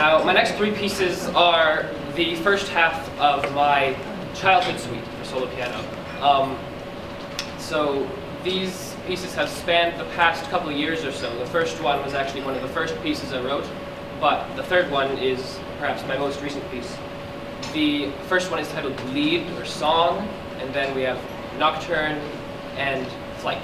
Now, my next three pieces are the first half of my childhood suite for solo piano. So these pieces have spanned the past couple of years or so. The first one was actually one of the first pieces I wrote, but the third one is perhaps my most recent piece. The first one is titled Lied, or Song, and then we have Nocturne and Flight.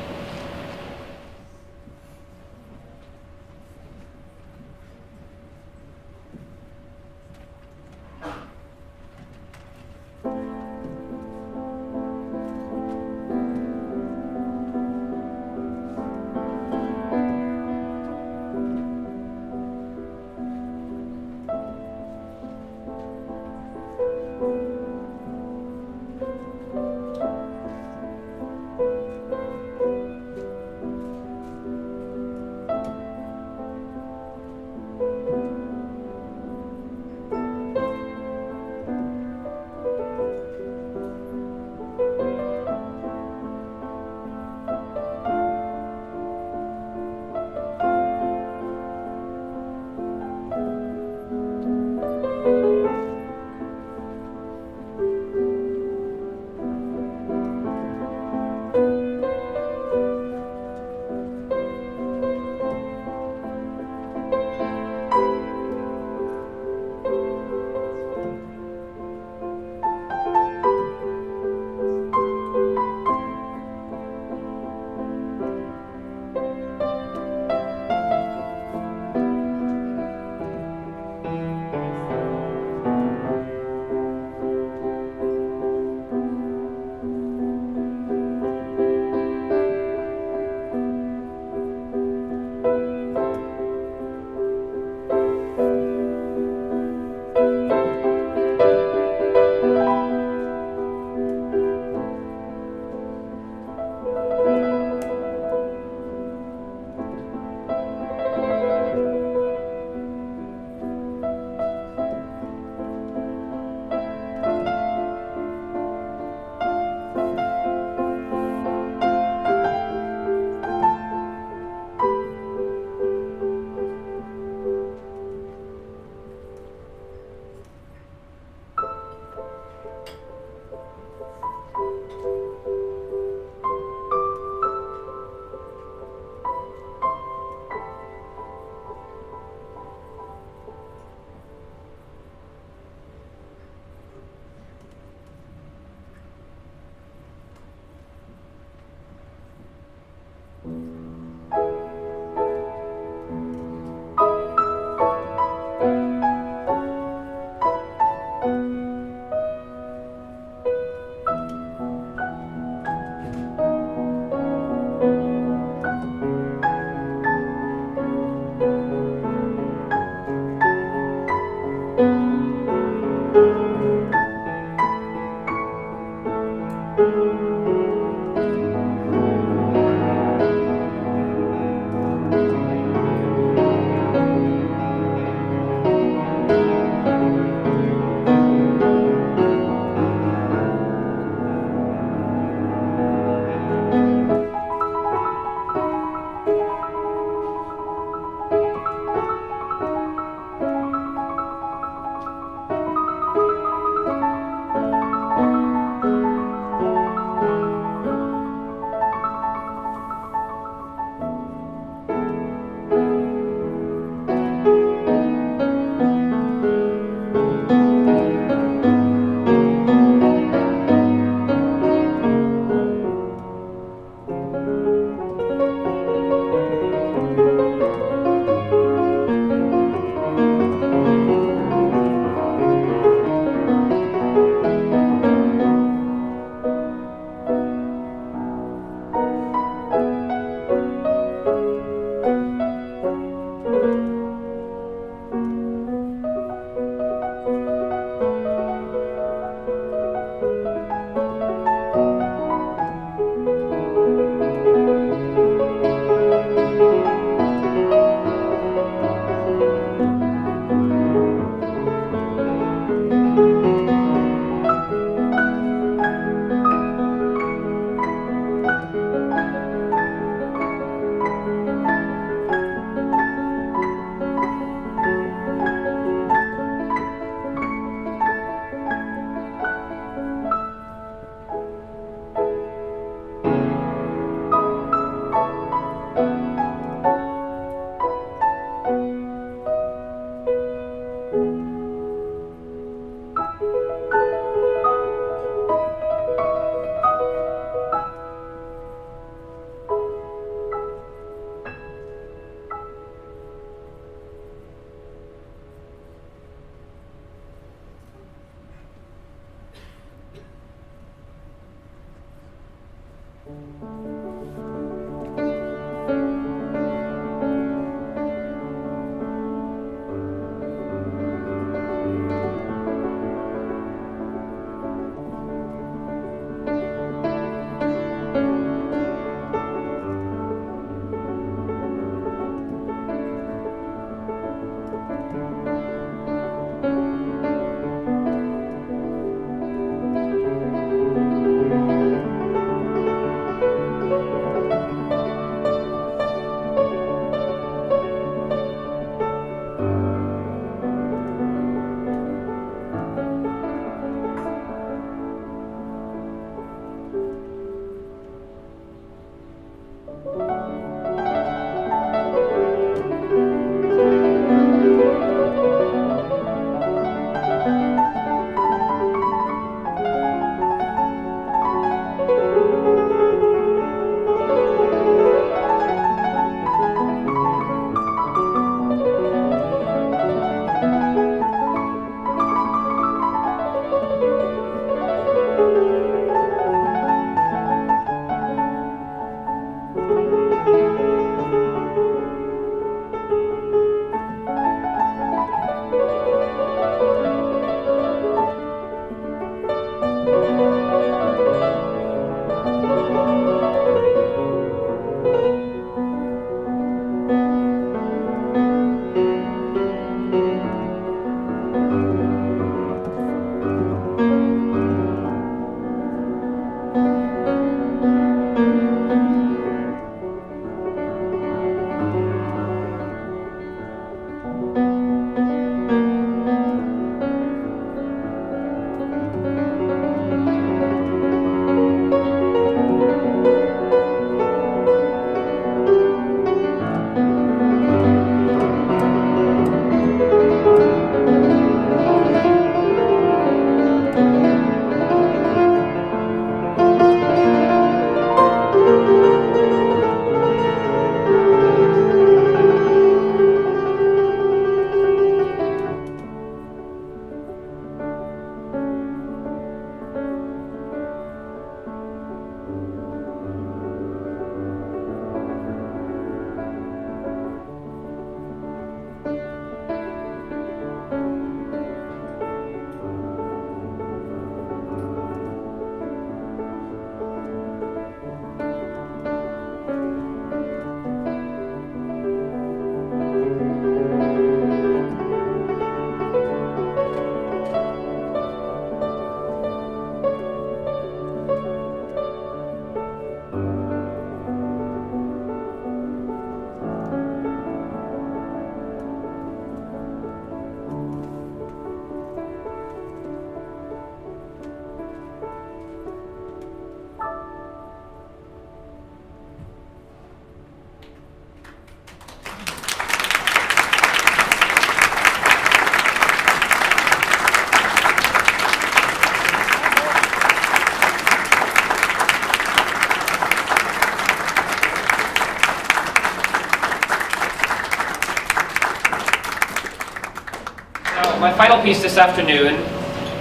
my final piece this afternoon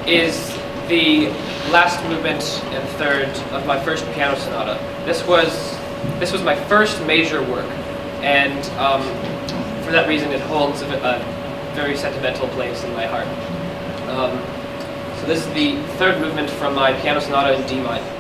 is the last movement and third of my first piano sonata. This was my first major work, and for that reason it holds a very sentimental place in my heart. So this is the third movement from my piano sonata in D minor.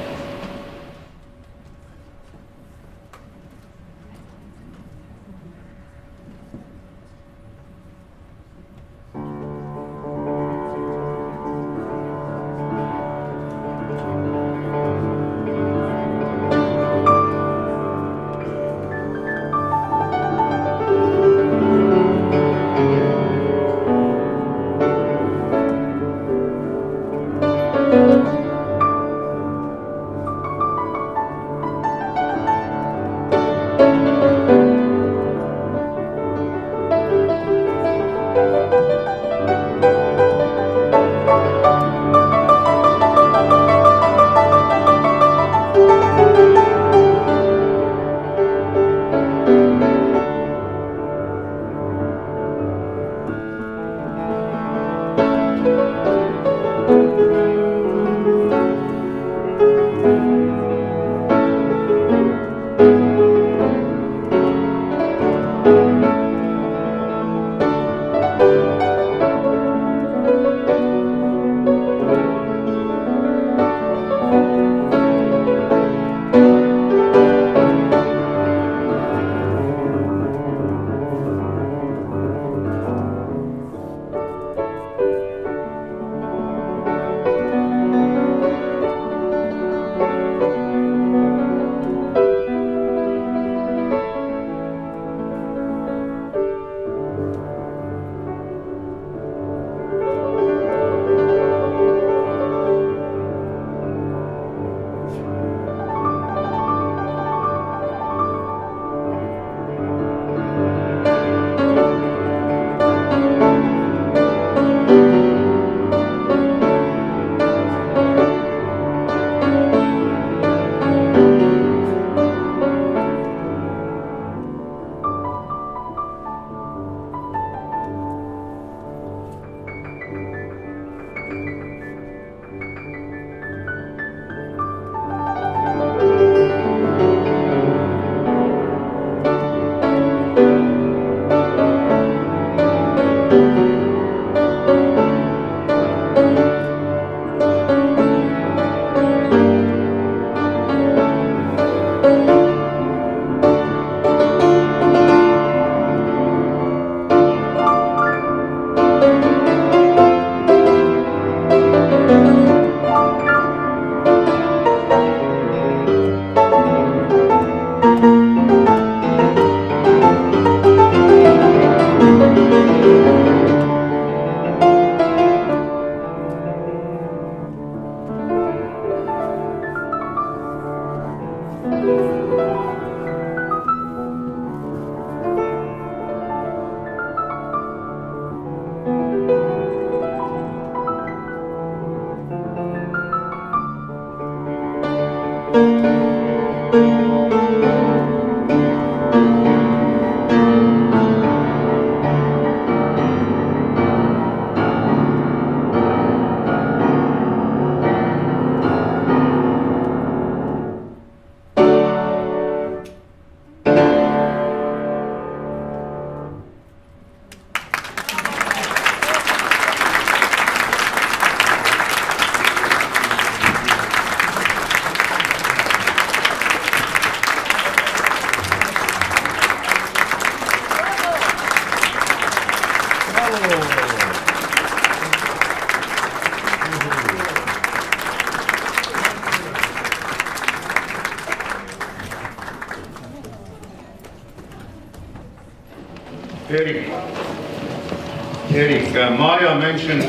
Eric, Maya mentioned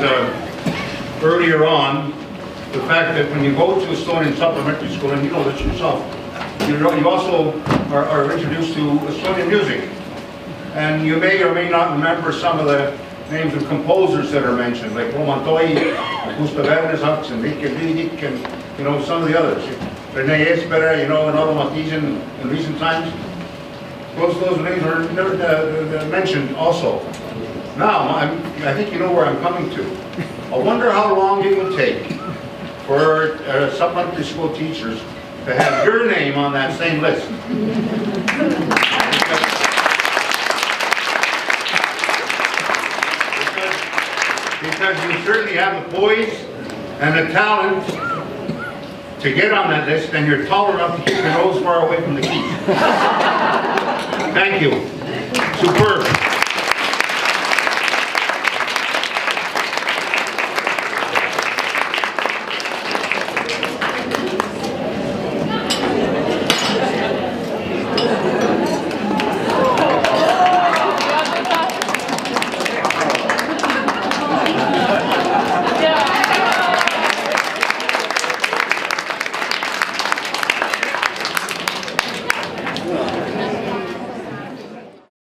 earlier on the fact that when you go to Estonian supplementary school, and you know this yourself, you also are introduced to Estonian music. And you may or may not remember some of the names of composers that are mentioned, like Roman Toi, Gustav Ernesaks, and Mihkel Viidik, and you know, some of the others. Rene Espere, you know, and other Matisian in recent times. Those names are never mentioned also. Now, I think you know where I'm coming to. I wonder how long it would take for supplementary school teachers to have your name on that same list. Because you certainly have the poise and the talent to get on that list, and you're tall enough to keep your nose far away from the keys. Thank you. Superb.